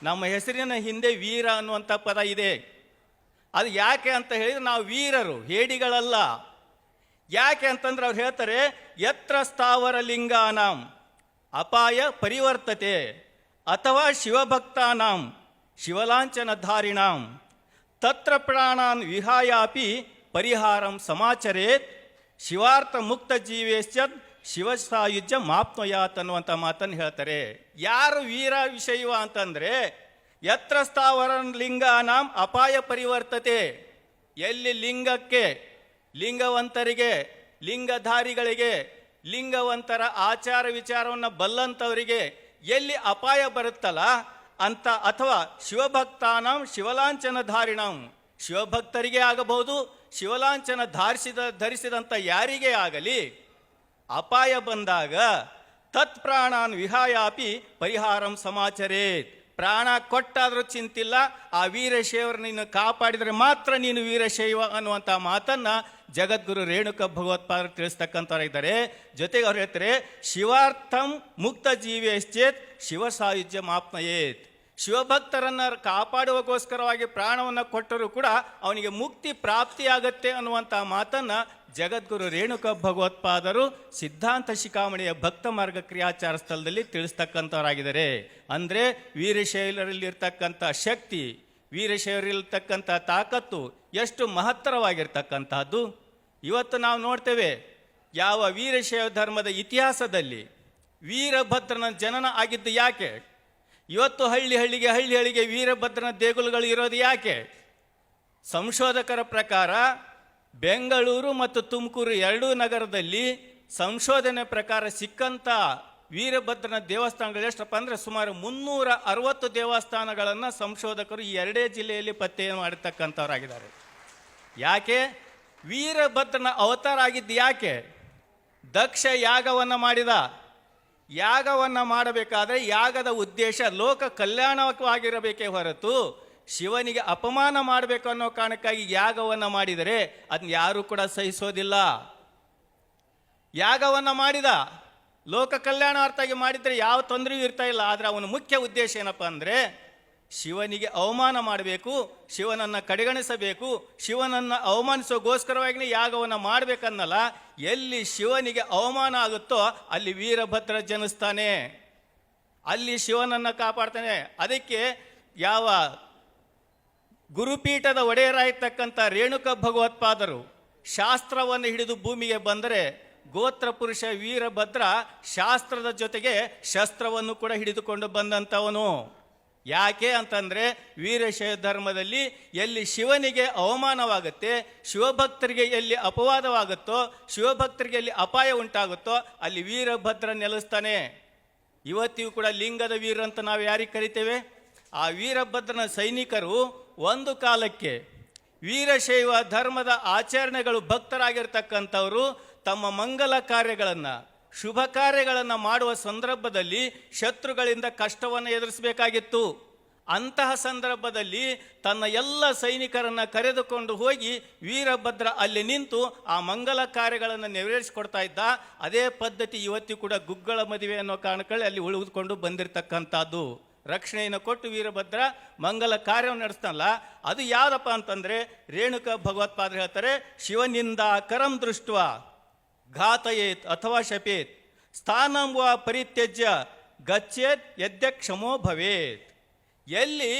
ನಮ್ಮ ಹೆಸರಿನ ಹಿಂದೆ ವೀರ ಅನ್ನುವಂಥ ಪದ ಇದೆ. ಅದು ಯಾಕೆ ಅಂತ ಹೇಳಿದ್ರೆ ನಾವು ವೀರರು, ಹೇಡಿಗಳಲ್ಲ. ಯಾಕೆ ಅಂತಂದ್ರೆ ಅವ್ರು ಹೇಳ್ತಾರೆ, ಯತ್ರ ಸ್ಥಾವರ ಲಿಂಗಾನಾಂ ಅಪಾಯ ಪರಿವರ್ತತೆ ಅಥವಾ ಶಿವಭಕ್ತಾನಾಂ ಶಿವಲಾಂಛನಧಾರಿಣಾಂ ತತ್ರ ಪ್ರಾಣಾನ್ ವಿಹಾಯಾಪಿ ಪರಿಹಾರಂ ಸಮಾಚರೇತ್ ಶಿವಾರ್ಥ ಮುಕ್ತ ಜೀವೇಶ್ಚ ಶಿವಸಾಯುಜ್ಯ ಮಾಪ್ನೋಯಾತ್ ಅನ್ನುವಂಥ ಮಾತನ್ನು ಹೇಳ್ತಾರೆ. ಯಾರು ವೀರ ವಿಷಯವ ಅಂತಂದರೆ, ಯತ್ರ ಸ್ಥಾವರ ಲಿಂಗಾನಾಂ ಅಪಾಯ ಪರಿವರ್ತತೆ, ಎಲ್ಲಿ ಲಿಂಗಕ್ಕೆ, ಲಿಂಗವಂತರಿಗೆ, ಲಿಂಗಧಾರಿಗಳಿಗೆ, ಲಿಂಗವಂತರ ಆಚಾರ ವಿಚಾರವನ್ನು ಬಲ್ಲಂಥವರಿಗೆ ಎಲ್ಲಿ ಅಪಾಯ ಬರುತ್ತಲ್ಲ ಅಂತ, ಅಥವಾ ಶಿವಭಕ್ತಾನಾಂ ಶಿವಲಾಂಛನಧಾರಿಣಾಂ, ಶಿವಭಕ್ತರಿಗೆ ಆಗಬಹುದು, ಶಿವಲಾಂಛನ ಧರಿಸಿದಂಥ ಯಾರಿಗೇ ಆಗಲಿ ಅಪಾಯ ಬಂದಾಗ ತತ್ ಪ್ರಾಣಾನ್ ವಿಹಾಯಾಪಿ ಪರಿಹಾರಂ ಸಮಾಚರೇತ್, ಪ್ರಾಣ ಕೊಟ್ಟಾದರೂ ಚಿಂತಿಲ್ಲ, ಆ ವೀರಶೈವರನ್ನು ಕಾಪಾಡಿದರೆ ಮಾತ್ರ ನೀನು ವೀರಶೈವ ಅನ್ನುವಂಥ ಮಾತನ್ನು ಜಗದ್ಗುರು ರೇಣುಕ ಭಗವತ್ಪಾದರು ತಿಳಿಸ್ತಕ್ಕಂಥವ್ರಿದ್ದಾರೆ. ಜೊತೆಗೆ ಅವ್ರು ಹೇಳ್ತಾರೆ, ಶಿವಾರ್ಥಂ ಮುಕ್ತ ಜೀವೇಶ್ಚೇತ್ ಶಿವಸಾಯುಜ್ಯ ಮಾಪ್ನಯೇತ್, ಶಿವಭಕ್ತರನ್ನು ಕಾಪಾಡುವಗೋಸ್ಕರವಾಗಿ ಪ್ರಾಣವನ್ನು ಕೊಟ್ಟರೂ ಕೂಡ ಅವನಿಗೆ ಮುಕ್ತಿ ಪ್ರಾಪ್ತಿಯಾಗತ್ತೆ ಅನ್ನುವಂಥ ಮಾತನ್ನು ಜಗದ್ಗುರು ರೇಣುಕ ಭಗವತ್ಪಾದರು ಸಿದ್ಧಾಂತ ಶಿಖಾಮಣಿಯ ಭಕ್ತ ಮಾರ್ಗ ಕ್ರಿಯಾಚಾರ ಸ್ಥಳದಲ್ಲಿ ತಿಳಿಸ್ತಕ್ಕಂಥವರಾಗಿದ್ದಾರೆ. ಅಂದರೆ ವೀರಶೈವರಲ್ಲಿರ್ತಕ್ಕಂಥ ಶಕ್ತಿ, ವೀರಶೈವರಲ್ಲಿರ್ತಕ್ಕಂಥ ತಾಕತ್ತು ಎಷ್ಟು ಮಹತ್ತರವಾಗಿರ್ತಕ್ಕಂಥದ್ದು. ಇವತ್ತು ನಾವು ನೋಡ್ತೇವೆ, ಯಾವ ವೀರಶೈವ ಧರ್ಮದ ಇತಿಹಾಸದಲ್ಲಿ ವೀರಭದ್ರನ ಜನನ ಆಗಿದ್ದು ಯಾಕೆ? ಇವತ್ತು ಹಳ್ಳಿಗೆ ವೀರಭದ್ರನ ದೇಗುಲಗಳು ಇರೋದು ಯಾಕೆ? ಸಂಶೋಧಕರ ಪ್ರಕಾರ ಬೆಂಗಳೂರು ಮತ್ತು ತುಮಕೂರು ಎರಡೂ ನಗರದಲ್ಲಿ ಸಂಶೋಧನೆ ಪ್ರಕಾರ ಸಿಕ್ಕಂಥ ವೀರಭದ್ರನ ದೇವಸ್ಥಾನಗಳು ಎಷ್ಟಪ್ಪ ಅಂದರೆ ಸುಮಾರು 360 ದೇವಸ್ಥಾನಗಳನ್ನು ಸಂಶೋಧಕರು ಈ ಎರಡೇ ಜಿಲ್ಲೆಯಲ್ಲಿ ಪತ್ತೆ ಮಾಡಿರ್ತಕ್ಕಂಥವರಾಗಿದ್ದಾರೆ. ಯಾಕೆ? ವೀರಭದ್ರನ ಅವತಾರ ಆಗಿದ್ದು ಯಾಕೆ? ದಕ್ಷ ಯಾಗವನ್ನು ಮಾಡಿದ. ಯಾಗವನ್ನು ಮಾಡಬೇಕಾದ್ರೆ ಯಾಗದ ಉದ್ದೇಶ ಲೋಕ ಕಲ್ಯಾಣವಾಗಿರಬೇಕೇ ಹೊರತು ಶಿವನಿಗೆ ಅಪಮಾನ ಮಾಡಬೇಕು ಅನ್ನೋ ಕಾರಣಕ್ಕಾಗಿ ಯಾಗವನ್ನು ಮಾಡಿದರೆ ಅದನ್ನ ಯಾರೂ ಕೂಡ ಸಹಿಸೋದಿಲ್ಲ. ಯಾಗವನ್ನು ಮಾಡಿದ, ಲೋಕ ಕಲ್ಯಾಣಾರ್ಥವಾಗಿ ಮಾಡಿದರೆ ಯಾವ ತೊಂದರೆಯೂ ಇರ್ತಾ ಇಲ್ಲ. ಆದರೆ ಅವನ ಮುಖ್ಯ ಉದ್ದೇಶ ಏನಪ್ಪ ಅಂದರೆ ಶಿವನಿಗೆ ಅವಮಾನ ಮಾಡಬೇಕು, ಶಿವನನ್ನು ಕಡೆಗಣಿಸಬೇಕು, ಶಿವನನ್ನು ಅವಮಾನಿಸೋಗೋಸ್ಕರವಾಗಿ ಯಾಗವನ್ನು ಮಾಡಬೇಕನ್ನಲ್ಲ. ಎಲ್ಲಿ ಶಿವನಿಗೆ ಅವಮಾನ ಆಗುತ್ತೋ ಅಲ್ಲಿ ವೀರಭದ್ರ ಜನಿಸ್ತಾನೆ, ಅಲ್ಲಿ ಶಿವನನ್ನು ಕಾಪಾಡ್ತಾನೆ. ಅದಕ್ಕೆ ಯಾವ ಗುರುಪೀಠದ ಒಡೆಯರಾಗಿರ್ತಕ್ಕಂಥ ರೇಣುಕ ಭಗವತ್ಪಾದರು ಶಾಸ್ತ್ರವನ್ನು ಹಿಡಿದು ಭೂಮಿಗೆ ಬಂದರೆ, ಗೋತ್ರ ಪುರುಷ ವೀರಭದ್ರ ಶಾಸ್ತ್ರದ ಜೊತೆಗೆ ಶಸ್ತ್ರವನ್ನು ಕೂಡ ಹಿಡಿದುಕೊಂಡು ಬಂದಂಥವನು. ಯಾಕೆ ಅಂತಂದರೆ ವೀರಶೈವ ಧರ್ಮದಲ್ಲಿ ಎಲ್ಲಿ ಶಿವನಿಗೆ ಅವಮಾನವಾಗುತ್ತೆ, ಶಿವಭಕ್ತರಿಗೆ ಎಲ್ಲಿ ಅಪವಾದವಾಗುತ್ತೋ, ಶಿವಭಕ್ತರಿಗೆ ಎಲ್ಲಿ ಅಪಾಯ ಉಂಟಾಗುತ್ತೋ ಅಲ್ಲಿ ವೀರಭದ್ರ ನೆಲೆಸ್ತಾನೆ. ಇವತ್ತಿಗೂ ಕೂಡ ಲಿಂಗದ ವೀರ ಅಂತ ನಾವು ಯಾರಿಗೆ ಕರಿತೇವೆ? ಆ ವೀರಭದ್ರನ ಸೈನಿಕರು ಒಂದು ಕಾಲಕ್ಕೆ ವೀರಶೈವ ಧರ್ಮದ ಆಚರಣೆಗಳು ಭಕ್ತರಾಗಿರ್ತಕ್ಕಂಥವರು ತಮ್ಮ ಮಂಗಲ ಕಾರ್ಯಗಳನ್ನು, ಶುಭ ಕಾರ್ಯಗಳನ್ನು ಮಾಡುವ ಸಂದರ್ಭದಲ್ಲಿ ಶತ್ರುಗಳಿಂದ ಕಷ್ಟವನ್ನು ಎದುರಿಸಬೇಕಾಗಿತ್ತು. ಅಂತಹ ಸಂದರ್ಭದಲ್ಲಿ ತನ್ನ ಎಲ್ಲ ಸೈನಿಕರನ್ನು ಕರೆದುಕೊಂಡು ಹೋಗಿ ವೀರಭದ್ರ ಅಲ್ಲಿ ನಿಂತು ಆ ಮಂಗಲ ಕಾರ್ಯಗಳನ್ನು ನೆರವೇರಿಸಿಕೊಡ್ತಾ ಇದ್ದ. ಅದೇ ಪದ್ಧತಿ ಇವತ್ತಿ ಕೂಡ ಗುಗ್ಗಳ ಮದುವೆ ಅನ್ನೋ ಕಾರಣಕ್ಕೆ ಅಲ್ಲಿ ಉಳಿದುಕೊಂಡು ಬಂದಿರತಕ್ಕಂಥದ್ದು. ರಕ್ಷಣೆಯನ್ನು ಕೊಟ್ಟು ವೀರಭದ್ರ ಮಂಗಲ ಕಾರ್ಯವನ್ನು ನಡೆಸ್ತಾನಲ್ಲ, ಅದು ಯಾವುದಪ್ಪ ಅಂತಂದರೆ ರೇಣುಕ ಭಗವತ್ಪಾದರು ಹೇಳ್ತಾರೆ, ಶಿವನಿಂದ ಕರಂ ದೃಷ್ಟ ಘಾತಯೇತ್ ಅಥವಾ ಶಪೇತ್ ಸ್ಥಾನಂ ವಾ ಪರಿತ್ಯಜ್ಯ ಗಚ್ಚೇತ್ ಯದ್ಯ ಕ್ಷಮೋ ಭವೇತ್. ಎಲ್ಲಿ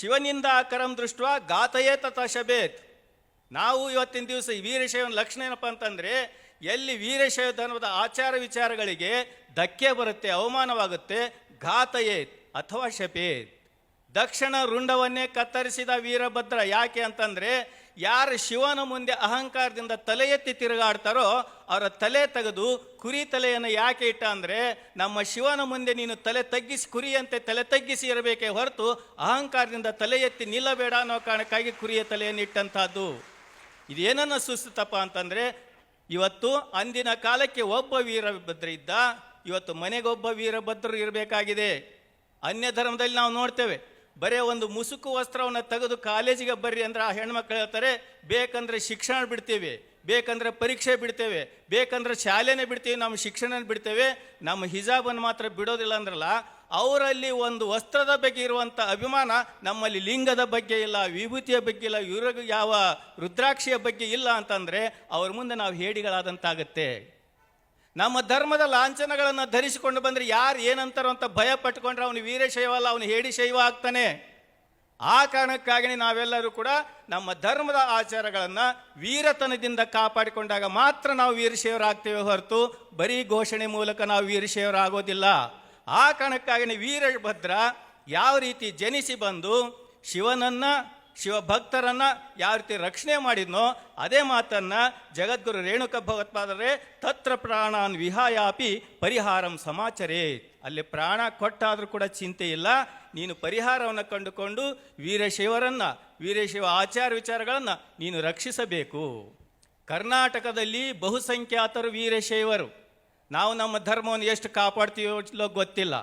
ಶಿವನಿಂದ ಕರಂ ದೃಷ್ಟ ಘಾತಯೇತ್ ಅಥವಾ ಶಪೇತ್. ನಾವು ಇವತ್ತಿನ ದಿವಸ ವೀರಶೈವನ ಲಕ್ಷಣ ಏನಪ್ಪ ಅಂತಂದರೆ, ಎಲ್ಲಿ ವೀರಶೈವ ಧರ್ಮದ ಆಚಾರ ವಿಚಾರಗಳಿಗೆ ಧಕ್ಕೆ ಬರುತ್ತೆ, ಅವಮಾನವಾಗುತ್ತೆ, ಘಾತಯೇತ್ ಅಥವಾ ಶಪೇತ್. ದಕ್ಷಿಣ ರುಂಡವನ್ನೇ ಕತ್ತರಿಸಿದ ವೀರಭದ್ರ. ಯಾಕೆ ಅಂತಂದರೆ ಯಾರು ಶಿವನ ಮುಂದೆ ಅಹಂಕಾರದಿಂದ ತಲೆ ಎತ್ತಿ ತಿರುಗಾಡ್ತಾರೋ ಅವರ ತಲೆ ತೆಗೆದು ಕುರಿ ತಲೆಯನ್ನು ಯಾಕೆ ಇಟ್ಟ ಅಂದರೆ, ನಮ್ಮ ಶಿವನ ಮುಂದೆ ನೀನು ತಲೆ ತಗ್ಗಿಸಿ, ಕುರಿಯಂತೆ ತಲೆ ತಗ್ಗಿಸಿ ಇರಬೇಕೇ ಹೊರತು ಅಹಂಕಾರದಿಂದ ತಲೆ ಎತ್ತಿ ನಿಲ್ಲಬೇಡ ಅನ್ನೋ ಕಾರಣಕ್ಕಾಗಿ ಕುರಿಯ ತಲೆಯನ್ನು ಇಟ್ಟಂಥದ್ದು. ಇದೇನನ್ನು ಸೂಚಿಸುತ್ತಪ್ಪ ಅಂತಂದರೆ, ಇವತ್ತು ಅಂದಿನ ಕಾಲಕ್ಕೆ ಒಬ್ಬ ವೀರಭದ್ರ ಇದ್ದ, ಇವತ್ತು ಮನೆಗೊಬ್ಬ ವೀರಭದ್ರರು ಇರಬೇಕಾಗಿದೆ. ಅನ್ಯ ಧರ್ಮದಲ್ಲಿ ನಾವು ನೋಡ್ತೇವೆ, ಬರೇ ಒಂದು ಮುಸುಕು ವಸ್ತ್ರವನ್ನು ತೆಗೆದು ಕಾಲೇಜಿಗೆ ಬರ್ರಿ ಅಂದ್ರೆ ಆ ಹೆಣ್ಮಕ್ಳು ಹೇಳ್ತಾರೆ, ಬೇಕಂದ್ರೆ ಶಿಕ್ಷಣ ಬಿಡ್ತೀವಿ, ಬೇಕಂದ್ರೆ ಪರೀಕ್ಷೆ ಬಿಡ್ತೇವೆ, ಬೇಕಂದ್ರೆ ಶಾಲೆನೇ ಬಿಡ್ತೀವಿ, ನಮ್ಮ ಶಿಕ್ಷಣ ಬಿಡ್ತೇವೆ, ನಮ್ಮ ಹಿಜಾಬನ್ನು ಮಾತ್ರ ಬಿಡೋದಿಲ್ಲ ಅಂದ್ರಲ್ಲ. ಅವರಲ್ಲಿ ಒಂದು ವಸ್ತ್ರದ ಬಗ್ಗೆ ಇರುವಂಥ ಅಭಿಮಾನ ನಮ್ಮಲ್ಲಿ ಲಿಂಗದ ಬಗ್ಗೆ ಇಲ್ಲ, ವಿಭೂತಿಯ ಬಗ್ಗೆ ಇಲ್ಲ, ಇವ್ರಿಗೆ ಯಾವ ರುದ್ರಾಕ್ಷಿಯ ಬಗ್ಗೆ ಇಲ್ಲ ಅಂತಂದರೆ ಅವ್ರ ಮುಂದೆ ನಾವು ಹೇಡಿಗಳಾದಂತಾಗತ್ತೆ. ನಮ್ಮ ಧರ್ಮದ ಲಾಂಛನಗಳನ್ನು ಧರಿಸಿಕೊಂಡು ಬಂದರೆ ಯಾರು ಏನಂತಾರೋ ಅಂತ ಭಯ ಪಟ್ಕೊಂಡ್ರೆ ಅವನು ವೀರಶೈವ ಅಲ್ಲ, ಅವನು ಹೇಡಿ ಶೈವ ಆಗ್ತಾನೆ. ಆ ಕಾರಣಕ್ಕಾಗಿ ನಾವೆಲ್ಲರೂ ಕೂಡ ನಮ್ಮ ಧರ್ಮದ ಆಚಾರಗಳನ್ನು ವೀರತನದಿಂದ ಕಾಪಾಡಿಕೊಂಡಾಗ ಮಾತ್ರ ನಾವು ವೀರಶೈವರಾಗ್ತೇವೆ ಹೊರತು ಬರೀ ಘೋಷಣೆ ಮೂಲಕ ನಾವು ವೀರಶೈವರಾಗೋದಿಲ್ಲ. ಆ ಕಾರಣಕ್ಕಾಗಿ ವೀರಭದ್ರ ಯಾವ ರೀತಿ ಜನಿಸಿ ಬಂದು ಶಿವಭಕ್ತರನ್ನ ಯಾವ ರೀತಿ ರಕ್ಷಣೆ ಮಾಡಿದ್ನೋ ಅದೇ ಮಾತನ್ನ ಜಗದ್ಗುರು ರೇಣುಕ ಭಗವತ್ಪಾದರೇ ತತ್ರ ಪ್ರಾಣಾನ್ ವಿಹಾಯಾಪಿ ಪರಿಹಾರಂ ಸಮಾಚರೇ. ಅಲ್ಲಿ ಪ್ರಾಣ ಕೊಟ್ಟಾದರೂ ಕೂಡ ಚಿಂತೆ ಇಲ್ಲ, ನೀನು ಪರಿಹಾರವನ್ನು ಕಂಡುಕೊಂಡು ವೀರಶೈವ ಆಚಾರ ವಿಚಾರಗಳನ್ನು ನೀನು ರಕ್ಷಿಸಬೇಕು. ಕರ್ನಾಟಕದಲ್ಲಿ ಬಹುಸಂಖ್ಯಾತರು ವೀರಶೈವರು. ನಾವು ನಮ್ಮ ಧರ್ಮವನ್ನು ಎಷ್ಟು ಕಾಪಾಡ್ತೀವೋ ಗೊತ್ತಿಲ್ಲ,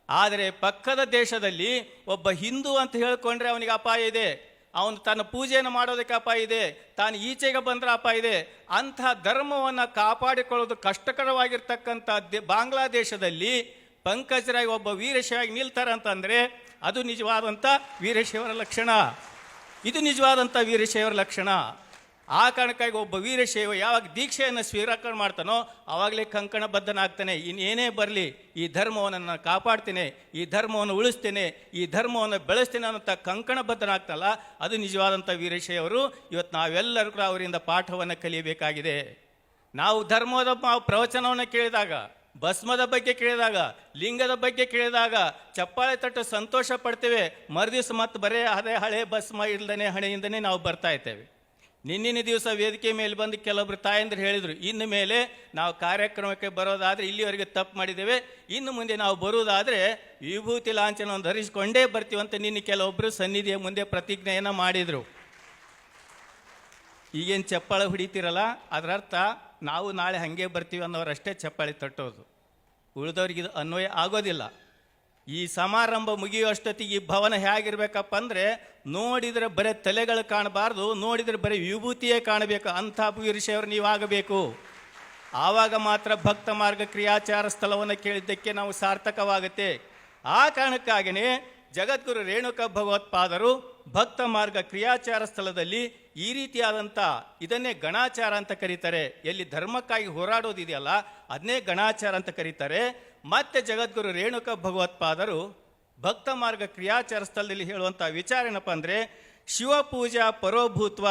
ಆದರೆ ಪಕ್ಕದ ದೇಶದಲ್ಲಿ ಒಬ್ಬ ಹಿಂದೂ ಅಂತ ಹೇಳಿಕೊಂಡ್ರೆ ಅವನಿಗೆ ಅಪಾಯ ಇದೆ, ಅವನು ತನ್ನ ಪೂಜೆಯನ್ನು ಮಾಡೋದಕ್ಕೆ ಅಪಾಯ ಇದೆ, ತಾನು ಈಚೆಗೆ ಬಂದರೆ ಅಪಾಯ ಇದೆ. ಅಂಥ ಧರ್ಮವನ್ನು ಕಾಪಾಡಿಕೊಳ್ಳೋದು ಕಷ್ಟಕರವಾಗಿರ್ತಕ್ಕಂಥ ಬಾಂಗ್ಲಾದೇಶದಲ್ಲಿ ಪಂಕಜರಾಗಿ ಒಬ್ಬ ವೀರಶೈವಾಗಿ ನಿಲ್ತಾರೆ ಅಂತಂದರೆ ಅದು ನಿಜವಾದಂಥ ವೀರಶೈವರ ಲಕ್ಷಣ. ಇದು ನಿಜವಾದಂಥ ವೀರಶೈವರ ಲಕ್ಷಣ. ಆ ಕಾರಣಕ್ಕಾಗಿ ಒಬ್ಬ ವೀರಶೈವ ಯಾವಾಗ ದೀಕ್ಷೆಯನ್ನು ಸ್ವೀಕಾರ ಮಾಡ್ತಾನೋ ಆವಾಗಲೇ ಕಂಕಣಬದ್ಧನಾಗ್ತಾನೆ. ಇನ್ನೇನೇ ಬರಲಿ ಈ ಧರ್ಮವನ್ನು ನಾನು ಕಾಪಾಡ್ತೇನೆ, ಈ ಧರ್ಮವನ್ನು ಉಳಿಸ್ತೇನೆ, ಈ ಧರ್ಮವನ್ನು ಬೆಳೆಸ್ತೇನೆ ಅನ್ನೋಂಥ ಕಂಕಣಬದ್ಧನಾಗ್ತಲ್ಲ, ಅದು ನಿಜವಾದಂಥ ವೀರಶೈವರು. ಇವತ್ತು ನಾವೆಲ್ಲರೂ ಕೂಡ ಅವರಿಂದ ಪಾಠವನ್ನು ಕಲಿಯಬೇಕಾಗಿದೆ. ನಾವು ಧರ್ಮದ ಪ್ರವಚನವನ್ನು ಕೇಳಿದಾಗ, ಭಸ್ಮದ ಬಗ್ಗೆ ಕೇಳಿದಾಗ, ಲಿಂಗದ ಬಗ್ಗೆ ಕೇಳಿದಾಗ ಚಪ್ಪಾಳೆ ತಟ್ಟು ಸಂತೋಷ ಪಡ್ತೇವೆ. ಮರುದಿವಸ ಮತ್ತೆ ಬರೇ ಅದೇ ಹಳೆ ಭಸ್ಮ ಇಲ್ದೇ ಹಣೆಯಿಂದನೇ ನಾವು ಬರ್ತಾ ಇದ್ದೇವೆ. ನಿನ್ನಿನ ದಿವಸ ವೇದಿಕೆ ಮೇಲೆ ಬಂದು ಕೆಲವೊಬ್ರು ತಾಯಂದ್ರು ಹೇಳಿದರು, ಇನ್ನು ಮೇಲೆ ನಾವು ಕಾರ್ಯಕ್ರಮಕ್ಕೆ ಬರೋದಾದರೆ ಇಲ್ಲಿವರೆಗೆ ತಪ್ಪು ಮಾಡಿದ್ದೇವೆ, ಇನ್ನು ಮುಂದೆ ನಾವು ಬರುವುದಾದರೆ ವಿಭೂತಿ ಲಾಂಛನವನ್ನು ಧರಿಸಿಕೊಂಡೇ ಬರ್ತೀವಂತ ನಿನ್ನೆ ಕೆಲವೊಬ್ಬರು ಸನ್ನಿಧಿಯ ಮುಂದೆ ಪ್ರತಿಜ್ಞೆಯನ್ನು ಮಾಡಿದರು. ಈಗೇನು ಚಪ್ಪಾಳೆ ಹೊಡಿತೀರಲ್ಲ, ಅದರ ಅರ್ಥ ನಾವು ನಾಳೆ ಹಾಗೆ ಬರ್ತೀವಿ ಅನ್ನೋರಷ್ಟೇ ಚಪ್ಪಾಳೆ ತಟ್ಟೋದು, ಉಳಿದವ್ರಿಗೆ ಇದು ಅನ್ವಯ ಆಗೋದಿಲ್ಲ. ಈ ಸಮಾರಂಭ ಮುಗಿಯುವಷ್ಟೊತ್ತಿಗೆ ಈ ಭವನ ಹೇಗಿರ್ಬೇಕಪ್ಪ ಅಂದರೆ ನೋಡಿದರೆ ಬರೀ ತಲೆಗಳು ಕಾಣಬಾರ್ದು, ನೋಡಿದರೆ ಬರೀ ವಿಭೂತಿಯೇ ಕಾಣಬೇಕು. ಅಂಥ ವೀರಶೈವರು ನೀವಾಗಬೇಕು. ಆವಾಗ ಮಾತ್ರ ಭಕ್ತ ಮಾರ್ಗ ಕ್ರಿಯಾಚಾರ ಸ್ಥಳವನ್ನು ಕೇಳಿದ್ದಕ್ಕೆ ನಾವು ಸಾರ್ಥಕವಾಗುತ್ತೆ. ಆ ಕಾರಣಕ್ಕಾಗಿಯೇ ಜಗದ್ಗುರು ರೇಣುಕ ಭಗವತ್ಪಾದರು ಭಕ್ತ ಮಾರ್ಗ ಕ್ರಿಯಾಚಾರ ಸ್ಥಳದಲ್ಲಿ ಈ ರೀತಿಯಾದಂಥ ಇದನ್ನೇ ಗಣಾಚಾರ ಅಂತ ಕರೀತಾರೆ. ಎಲ್ಲಿ ಧರ್ಮಕ್ಕಾಗಿ ಹೋರಾಡೋದಿದೆಯಲ್ಲ ಅದನ್ನೇ ಗಣಾಚಾರ ಅಂತ ಕರೀತಾರೆ. ಮತ್ತೆ ಜಗದ್ಗುರು ರೇಣುಕ ಭಗವತ್ಪಾದರು ಭಕ್ತ ಮಾರ್ಗ ಕ್ರಿಯಾಚಾರ ಸ್ಥಳದಲ್ಲಿ ಹೇಳುವಂಥ ವಿಚಾರ ಏನಪ್ಪ ಅಂದರೆ, ಶಿವಪೂಜಾ ಪರೋಭೂತ್ವ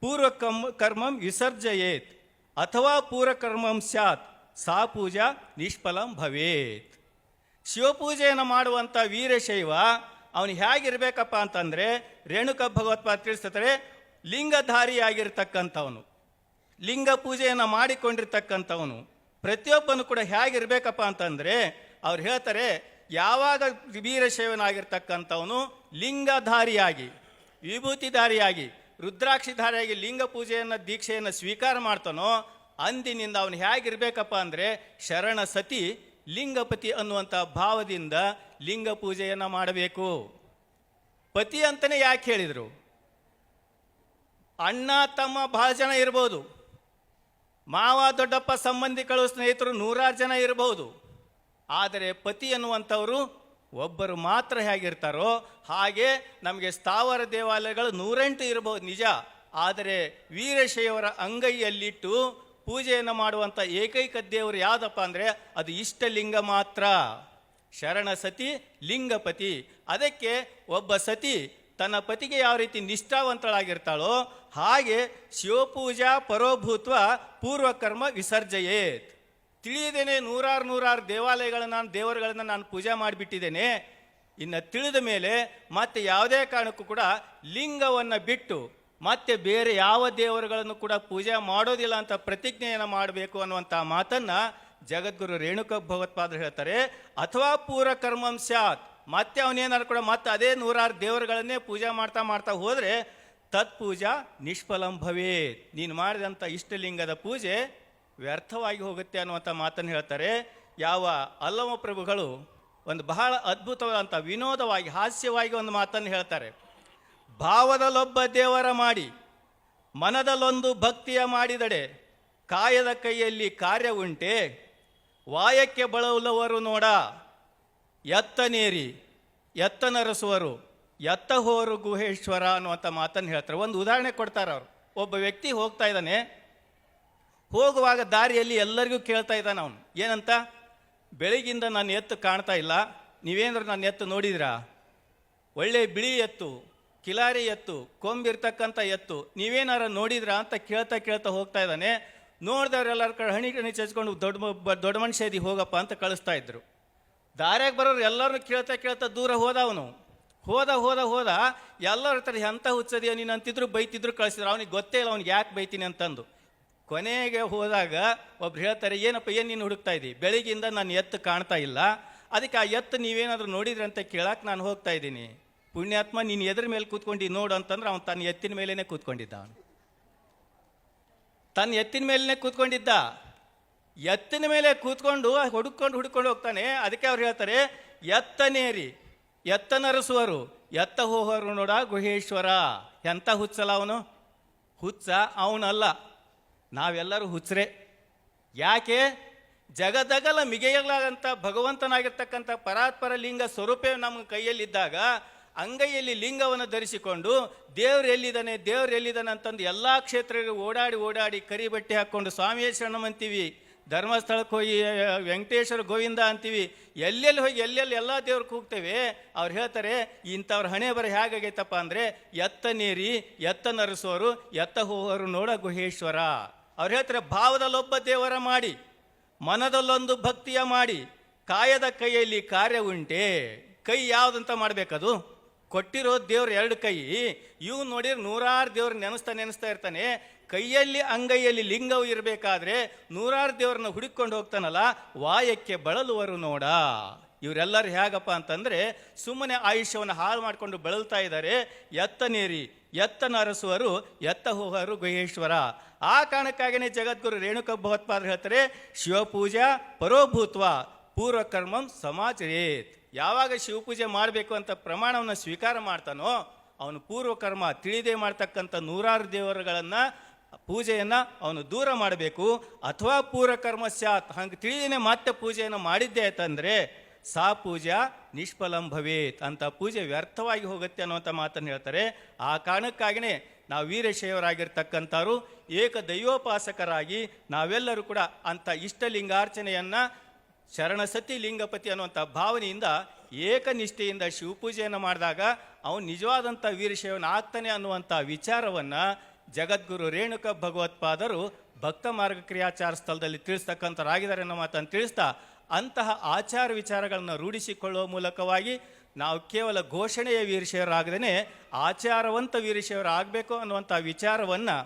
ಪೂರ್ವಕರ್ಮಂ ವಿಸರ್ಜಯೇತ್ ಅಥವಾ ಪೂರ್ವಕರ್ಮಂ ಸ್ಯಾತ್ ಸಾ ಪೂಜಾ ನಿಷ್ಫಲಂ ಭವೇತ್. ಶಿವಪೂಜೆಯನ್ನು ಮಾಡುವಂಥ ವೀರಶೈವ ಅವನು ಹೇಗಿರ್ಬೇಕಪ್ಪ ಅಂತಂದರೆ, ರೇಣುಕ ಭಗವತ್ಪಾದ ತಿಳಿಸ್ತಾರೆ, ಲಿಂಗಧಾರಿಯಾಗಿರ್ತಕ್ಕಂಥವನು, ಲಿಂಗ ಪೂಜೆಯನ್ನು ಮಾಡಿಕೊಂಡಿರ್ತಕ್ಕಂಥವನು ಪ್ರತಿಯೊಬ್ಬನು ಕೂಡ ಹೇಗಿರ್ಬೇಕಪ್ಪ ಅಂತಂದರೆ ಅವ್ರು ಹೇಳ್ತಾರೆ, ಯಾವಾಗ ವೀರಶೈವನಾಗಿರ್ತಕ್ಕಂಥವನು ಲಿಂಗಧಾರಿಯಾಗಿ, ವಿಭೂತಿಧಾರಿಯಾಗಿ, ರುದ್ರಾಕ್ಷಿಧಾರಿಯಾಗಿ ಲಿಂಗ ಪೂಜೆಯನ್ನು ದೀಕ್ಷೆಯನ್ನು ಸ್ವೀಕಾರ ಮಾಡ್ತಾನೋ ಅಂದಿನಿಂದ ಅವನು ಹೇಗಿರ್ಬೇಕಪ್ಪ ಅಂದರೆ ಶರಣ ಸತಿ ಲಿಂಗಪತಿ ಅನ್ನುವಂಥ ಭಾವದಿಂದ ಲಿಂಗ ಪೂಜೆಯನ್ನು ಮಾಡಬೇಕು. ಪತಿ ಅಂತಲೇ ಯಾಕೆ ಹೇಳಿದರು? ಅಣ್ಣ ತಮ್ಮ ಭಾಳ ಜನ ಇರ್ಬೋದು, ಮಾವ ದೊಡ್ಡಪ್ಪ ಸಂಬಂಧಿಗಳು ಸ್ನೇಹಿತರು 100 ಜನ ಇರಬಹುದು, ಆದರೆ ಪತಿ ಅನ್ನುವಂಥವರು ಒಬ್ಬರು ಮಾತ್ರ ಹೇಗಿರ್ತಾರೋ ಹಾಗೆ ನಮಗೆ ಸ್ಥಾವರ ದೇವಾಲಯಗಳು 108 ಇರಬಹುದು ನಿಜ, ಆದರೆ ವೀರಶೈವರ ಅಂಗೈಯಲ್ಲಿಟ್ಟು ಪೂಜೆಯನ್ನು ಮಾಡುವಂಥ ಏಕೈಕ ದೇವರು ಯಾವುದಪ್ಪ ಅಂದರೆ ಅದು ಇಷ್ಟಲಿಂಗ ಮಾತ್ರ, ಶರಣ ಸತಿ ಲಿಂಗಪತಿ. ಅದಕ್ಕೆ ಒಬ್ಬ ಸತಿ ತನ್ನ ಪತಿಗೆ ಯಾವ ರೀತಿ ನಿಷ್ಠಾವಂತಳಾಗಿರ್ತಾಳೋ ಹಾಗೆ ಶಿವಪೂಜಾ ಪರೋಭೂತ್ವ ಪೂರ್ವಕರ್ಮ ವಿಸರ್ಜಯೇತ್. ತಿಳಿಯದೇನೆ ನೂರಾರು ದೇವರುಗಳನ್ನು ನಾನು ಪೂಜೆ ಮಾಡಿಬಿಟ್ಟಿದ್ದೇನೆ, ಇನ್ನು ತಿಳಿದ ಮೇಲೆ ಮತ್ತೆ ಯಾವುದೇ ಕಾರಣಕ್ಕೂ ಕೂಡ ಲಿಂಗವನ್ನು ಬಿಟ್ಟು ಮತ್ತೆ ಬೇರೆ ಯಾವ ದೇವರುಗಳನ್ನು ಕೂಡ ಪೂಜೆ ಮಾಡೋದಿಲ್ಲ ಅಂತ ಪ್ರತಿಜ್ಞೆಯನ್ನು ಮಾಡಬೇಕು ಅನ್ನುವಂಥ ಮಾತನ್ನು ಜಗದ್ಗುರು ರೇಣುಕ ಭಗವತ್ಪಾದರು ಹೇಳ್ತಾರೆ. ಅಥವಾ ಪೂರ್ವಕರ್ಮಂ ಸ್ಯಾತ್, ಮತ್ತೆ ಅವನೇನಾದ್ರು ಕೂಡ ಮತ್ತೆ ಅದೇ 100 ದೇವರುಗಳನ್ನೇ ಪೂಜೆ ಮಾಡ್ತಾ ಹೋದರೆ ತತ್ಪೂಜಾ ನಿಷ್ಫಲಂ ಭವೇತ್, ನೀನು ಮಾಡಿದಂಥ ಇಷ್ಟಲಿಂಗದ ಪೂಜೆ ವ್ಯರ್ಥವಾಗಿ ಹೋಗುತ್ತೆ ಅನ್ನುವಂಥ ಮಾತನ್ನು ಹೇಳ್ತಾರೆ. ಯಾವ ಅಲ್ಲಮ ಪ್ರಭುಗಳು ಒಂದು ಬಹಳ ಅದ್ಭುತವಾದಂಥ ವಿನೋದವಾಗಿ ಹಾಸ್ಯವಾಗಿ ಒಂದು ಮಾತನ್ನು ಹೇಳ್ತಾರೆ. ಭಾವದಲ್ಲೊಬ್ಬ ದೇವರ ಮಾಡಿ ಮನದಲ್ಲೊಂದು ಭಕ್ತಿಯ ಮಾಡಿದಡೆ ಕಾಯದ ಕೈಯಲ್ಲಿ ಕಾರ್ಯ ಉಂಟೆ ವಾಯಕ್ಕೆ ಬಳಲುವರು ನೋಡ. ಎತ್ತನೇರಿ ಎತ್ತನರಸುವರು ಎತ್ತ ಹೋರು ಗುಹೇಶ್ವರ ಅನ್ನುವಂಥ ಮಾತನ್ನು ಹೇಳ್ತಾರೆ. ಒಂದು ಉದಾಹರಣೆ ಕೊಡ್ತಾರೆ ಅವರು. ಒಬ್ಬ ವ್ಯಕ್ತಿ ಹೋಗ್ತಾ ಇದ್ದಾನೆ. ಹೋಗುವಾಗ ದಾರಿಯಲ್ಲಿ ಎಲ್ಲರಿಗೂ ಕೇಳ್ತಾ ಇದ್ದಾನೆ ಅವನು. ಏನಂತ? ಬೆಳಗಿಂದ ನನ್ನ ಎತ್ತು ಕಾಣ್ತಾ ಇಲ್ಲ, ನೀವೇನಾದ್ರು ನನ್ನ ಎತ್ತು ನೋಡಿದ್ರಾ? ಒಳ್ಳೆ ಬಿಳಿ ಎತ್ತು, ಕಿಲಾರಿ ಎತ್ತು, ಕೊಂಬಿರ್ತಕ್ಕಂಥ ಎತ್ತು, ನೀವೇನಾರ ನೋಡಿದ್ರಾ ಅಂತ ಕೇಳ್ತಾ ಹೋಗ್ತಾ ಇದ್ದಾನೆ. ನೋಡಿದವ್ರೆಲ್ಲರ ಕಡೆ ಹಣಿ ಚಚ್ಕೊಂಡು ದೊಡ್ಡ ಮನುಷ್ಯ ಇದ್ದೀವಿ ಹೋಗಪ್ಪ ಅಂತ ಕಳಿಸ್ತಾ ಇದ್ರು. ದಾರ್ಯಾಗ ಬರೋರು ಎಲ್ಲರೂ ಕೇಳ್ತಾ ದೂರ ಹೋದ ಅವನು. ಹೋದ ಎಲ್ಲರ ಹತ್ರ ಎಂಥ ಹುಚ್ಚದಿಯ ನೀನು ಅಂತಿದ್ರು, ಬೈತಿದ್ರು, ಕಳಿಸಿದ್ರು. ಅವನಿಗೆ ಗೊತ್ತೇ ಇಲ್ಲ ಅವ್ನಿಗೆ ಯಾಕೆ ಬೈತೀನಿ ಅಂತಂದು. ಕೊನೆಗೆ ಹೋದಾಗ ಒಬ್ರು ಹೇಳ್ತಾರೆ, ಏನಪ್ಪ ಏನು ನೀನು ಹುಡುಕ್ತಾ ಇದ್ದೀವಿ? ಬೆಳಿಗ್ಗೆಯಿಂದ ನಾನು ಎತ್ತು ಕಾಣ್ತಾ ಇಲ್ಲ, ಅದಕ್ಕೆ ಆ ಎತ್ತು ನೀವೇನಾದರೂ ನೋಡಿದ್ರಿ ಅಂತ ಕೇಳಕ್ಕೆ ನಾನು ಹೋಗ್ತಾ ಇದ್ದೀನಿ. ಪುಣ್ಯಾತ್ಮ, ನೀನು ಎದ್ರ ಮೇಲೆ ಕೂತ್ಕೊಂಡು ನೋಡು ಅಂತಂದ್ರೆ ಅವನು ತನ್ನ ಎತ್ತಿನ ಮೇಲೇ ಕೂತ್ಕೊಂಡಿದ್ದ. ಅವನು ತನ್ನ ಎತ್ತಿನ ಮೇಲೇ ಕೂತ್ಕೊಂಡಿದ್ದ. ಎತ್ತಿನ ಮೇಲೆ ಕೂತ್ಕೊಂಡು ಹುಡುಕೊಂಡು ಹೋಗ್ತಾನೆ. ಅದಕ್ಕೆ ಅವ್ರು ಹೇಳ್ತಾರೆ, ಎತ್ತನೇರಿ ಎತ್ತನರಸುವರು ಎತ್ತ ಹೋಹರು ನೋಡ ಗುಹೇಶ್ವರ. ಎಂಥ ಹುಚ್ಚಲ್ಲ ಅವನು? ಹುಚ್ಚ ಅವನಲ್ಲ, ನಾವೆಲ್ಲರೂ ಹುಚ್ಚರೇ. ಯಾಕೆ? ಜಗದಗಲ ಮಿಗೆಯಲಾಗಂಥ ಭಗವಂತನಾಗಿರ್ತಕ್ಕಂಥ ಪರಾತ್ಪರ ಲಿಂಗ ಸ್ವರೂಪೇ ನಮ್ಮ ಕೈಯಲ್ಲಿದ್ದಾಗ ಅಂಗೈಯಲ್ಲಿ ಲಿಂಗವನ್ನು ಧರಿಸಿಕೊಂಡು ದೇವ್ರು ಎಲ್ಲಿದ್ದಾನೆ ಅಂತಂದು ಎಲ್ಲ ಕ್ಷೇತ್ರಗಳು ಓಡಾಡಿ ಕರಿ ಬಟ್ಟೆ ಹಾಕ್ಕೊಂಡು ಸ್ವಾಮಿಯೇ ಶರಣಂ ಅಂತೀವಿ, ಧರ್ಮಸ್ಥಳಕ್ಕೆ ಹೋಗಿ ವೆಂಕಟೇಶ್ವರ ಗೋವಿಂದ ಅಂತೀವಿ, ಎಲ್ಲೆಲ್ಲಿ ಹೋಗಿ ಎಲ್ಲ ದೇವ್ರು ಕೂಗ್ತೇವೆ. ಅವ್ರು ಹೇಳ್ತಾರೆ, ಇಂಥವ್ರ ಹಣೆ ಬರ ಹೇಗಾಗೈತಪ್ಪ ಅಂದರೆ ಎತ್ತನೇರಿ ಎತ್ತನರಸೋರು ಎತ್ತ ಹೋಗೋರು ನೋಡ ಗುಹೇಶ್ವರ. ಅವ್ರು ಹೇಳ್ತಾರೆ, ಭಾವದಲ್ಲೊಬ್ಬ ದೇವರ ಮಾಡಿ, ಮನದಲ್ಲೊಂದು ಭಕ್ತಿಯ ಮಾಡಿ, ಕಾಯದ ಕೈಯಲ್ಲಿ ಕಾರ್ಯ ಉಂಟೆ. ಕೈ ಯಾವುದಂತ ಮಾಡಬೇಕದು? ಕೊಟ್ಟಿರೋ ದೇವ್ರು ಎರಡು ಕೈ. ಇವು ನೋಡಿದ್ರೆ ನೂರಾರು ದೇವ್ರು ನೆನೆಸ್ತಾ ಇರ್ತಾನೆ. ಕೈಯಲ್ಲಿ ಅಂಗೈಯಲ್ಲಿ ಲಿಂಗವು ಇರಬೇಕಾದ್ರೆ ನೂರಾರು ದೇವ್ರನ್ನ ಹುಡುಕೊಂಡು ಹೋಗ್ತಾನಲ್ಲ, ವಾಯಕ್ಕೆ ಬಳಲುವರು ನೋಡ. ಇವರೆಲ್ಲರೂ ಹೇಗಪ್ಪ ಅಂತಂದರೆ ಸುಮ್ಮನೆ ಆಯುಷ್ಯವನ್ನು ಹಾಳು ಮಾಡಿಕೊಂಡು ಬಳಲ್ತಾ ಇದ್ದಾರೆ. ಎತ್ತನೇರಿ ಎತ್ತನರಸುವರು ಎತ್ತ ಹೋಗರು ಗುಹೇಶ್ವರ. ಆ ಕಾರಣಕ್ಕಾಗಿಯೇ ಜಗದ್ಗುರು ರೇಣುಕ ಭಗವತ್ಪಾದರು ಹೇಳ್ತಾರೆ, ಶಿವಪೂಜಾ ಪರೋಭೂತ್ವ ಪೂರ್ವಕರ್ಮಂ ಸಮಾಚರೇತ್. ಯಾವಾಗ ಶಿವಪೂಜೆ ಮಾಡಬೇಕು ಅಂತ ಪ್ರಮಾಣವನ್ನು ಸ್ವೀಕಾರ ಮಾಡ್ತಾನೋ ಅವನು ಪೂರ್ವಕರ್ಮ ತಿಳಿದೇ ಮಾಡ್ತಕ್ಕಂಥ ನೂರಾರು ದೇವರುಗಳನ್ನು ಪೂಜೆಯನ್ನು ಅವನು ದೂರ ಮಾಡಬೇಕು. ಅಥವಾ ಪೂರ್ವಕರ್ಮ ಸ್ಯಾತ್, ಹಂಗೆ ತಿಳಿದೇನೆ ಮತ್ತೆ ಪೂಜೆಯನ್ನು ಮಾಡಿದ್ದೆ ಆಯ್ತಂದರೆ ಸಾ ಪೂಜಾ ನಿಷ್ಫಲಂ ಭವೇತ್, ಅಂತ ಪೂಜೆ ವ್ಯರ್ಥವಾಗಿ ಹೋಗುತ್ತೆ ಅನ್ನುವಂಥ ಮಾತನ್ನು ಹೇಳ್ತಾರೆ. ಆ ಕಾರಣಕ್ಕಾಗಿಯೇ ನಾವು ವೀರಶೈವರಾಗಿರ್ತಕ್ಕಂಥವ್ರು ಏಕ ದೈವೋಪಾಸಕರಾಗಿ ನಾವೆಲ್ಲರೂ ಕೂಡ ಅಂಥ ಇಷ್ಟಲಿಂಗಾರ್ಚನೆಯನ್ನು ಶರಣಸತಿ ಲಿಂಗಪತಿ ಅನ್ನುವಂಥ ಭಾವನೆಯಿಂದ ಏಕನಿಷ್ಠೆಯಿಂದ ಶಿವಪೂಜೆಯನ್ನು ಮಾಡಿದಾಗ ಅವನು ನಿಜವಾದಂಥ ವೀರಶೈವನ ಆಗ್ತಾನೆ ಅನ್ನುವಂಥ ವಿಚಾರವನ್ನು ಜಗದ್ಗುರು ರೇಣುಕ ಭಗವತ್ಪಾದರು ಭಕ್ತ ಮಾರ್ಗ ಕ್ರಿಯಾಚಾರ ಸ್ಥಳದಲ್ಲಿ ತಿಳಿಸ್ತಕ್ಕಂಥರಾಗಿದ್ದಾರೆ ಅನ್ನೋ ಮಾತನ್ನು ತಿಳಿಸ್ತಾ, ಅಂತಹ ಆಚಾರ ವಿಚಾರಗಳನ್ನು ರೂಢಿಸಿಕೊಳ್ಳುವ ಮೂಲಕವಾಗಿ ನಾವು ಕೇವಲ ಘೋಷಣೆಯ ವೀರಶೈವರಾಗದೇ ಆಚಾರವಂತ ವೀರಶೈವರಾಗಬೇಕು ಅನ್ನುವಂಥ ವಿಚಾರವನ್ನು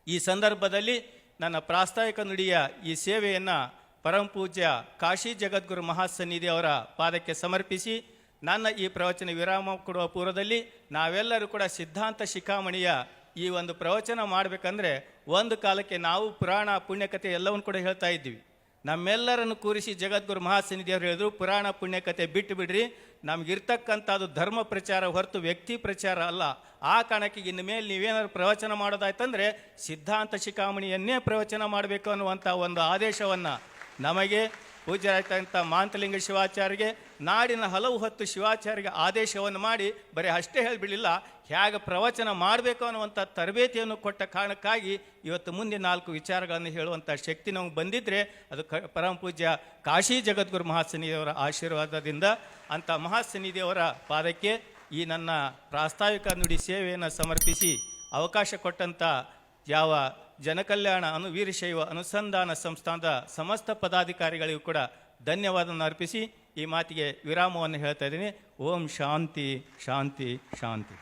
ಈ ಸಂದರ್ಭದಲ್ಲಿ ನನ್ನ ಪ್ರಾಸ್ತಾವಿಕ ನುಡಿಯ ಈ ಸೇವೆಯನ್ನು ಪರಮಪೂಜ್ಯ ಕಾಶಿ ಜಗದ್ಗುರು ಮಹಾಸನ್ನಿಧಿ ಅವರ ಪಾದಕ್ಕೆ ಸಮರ್ಪಿಸಿ ನನ್ನ ಈ ಪ್ರವಚನ ವಿರಾಮ ಕೊಡುವ ಪೂರ್ವದಲ್ಲಿ ನಾವೆಲ್ಲರೂ ಕೂಡ ಸಿದ್ಧಾಂತ ಶಿಖಾಮಣಿಯ ಈ ಒಂದು ಪ್ರವಚನ ಮಾಡಬೇಕಂದ್ರೆ ಒಂದು ಕಾಲಕ್ಕೆ ನಾವು ಪುರಾಣ ಪುಣ್ಯಕಥೆ ಎಲ್ಲವನ್ನು ಕೂಡ ಹೇಳ್ತಾ ಇದ್ದೀವಿ. ನಮ್ಮೆಲ್ಲರನ್ನು ಕೂರಿಸಿ ಜಗದ್ಗುರು ಮಹಾಸನ್ನಿಧಿಯವರು ಹೇಳಿದ್ರು, ಪುರಾಣ ಪುಣ್ಯಕಥೆ ಬಿಟ್ಟು ಬಿಡ್ರಿ, ನಮಗಿರ್ತಕ್ಕಂಥದ್ದು ಧರ್ಮ ಪ್ರಚಾರ ಹೊರತು ವ್ಯಕ್ತಿ ಪ್ರಚಾರ ಅಲ್ಲ. ಆ ಕಾರಣಕ್ಕೆ ಇನ್ನು ಮೇಲೆ ನೀವೇನಾದ್ರು ಪ್ರವಚನ ಮಾಡೋದಾಯ್ತಂದರೆ ಸಿದ್ಧಾಂತ ಶಿಖಾಮಣಿಯನ್ನೇ ಪ್ರವಚನ ಮಾಡಬೇಕು ಅನ್ನುವಂಥ ಒಂದು ಆದೇಶವನ್ನು ನಮಗೆ ಪೂಜ್ಯರಾಯ್ತಂಥ ಮಾಂತಲಿಂಗ ಶಿವಾಚಾರ್ಯಗೆ ನಾಡಿನ ಹಲವು ಹೊತ್ತು ಶಿವಾಚಾರ್ಯಗೆ ಆದೇಶವನ್ನು ಮಾಡಿ ಬರೀ ಅಷ್ಟೇ ಹೇಳಿಬಿಡಲಿಲ್ಲ, ಹೇಗೆ ಪ್ರವಚನ ಮಾಡಬೇಕು ಅನ್ನುವಂಥ ತರಬೇತಿಯನ್ನು ಕೊಟ್ಟ ಕಾರಣಕ್ಕಾಗಿ ಇವತ್ತು ಮುಂದೆ 4 ವಿಚಾರಗಳನ್ನು ಹೇಳುವಂಥ ಶಕ್ತಿ ನಮಗೆ ಬಂದಿದ್ದರೆ ಅದು ಪರಮ ಪೂಜ್ಯ ಕಾಶಿ ಜಗದ್ಗುರು ಮಹಾಸನ್ನಿಧಿಯವರ ಆಶೀರ್ವಾದದಿಂದ. ಅಂಥ ಮಹಾಸನ್ನಿಧಿಯವರ ಪಾದಕ್ಕೆ ಈ ನನ್ನ ಪ್ರಾಸ್ತಾವಿಕ ನುಡಿ ಸೇವೆಯನ್ನು ಸಮರ್ಪಿಸಿ ಅವಕಾಶ ಕೊಟ್ಟಂಥ ಯಾವ ಜನಕಲ್ಯಾಣ ವೀರಶೈವ ಅನುಸಂಧಾನ ಸಂಸ್ಥಾನದ ಸಮಸ್ತ ಪದಾಧಿಕಾರಿಗಳಿಗೂ ಕೂಡ ಧನ್ಯವಾದವನ್ನು ಅರ್ಪಿಸಿ ಈ ಮಾತಿಗೆ ವಿರಾಮವನ್ನು ಹೇಳ್ತಾ ಇದ್ದೀನಿ. ಓಂ ಶಾಂತಿ ಶಾಂತಿ ಶಾಂತಿ.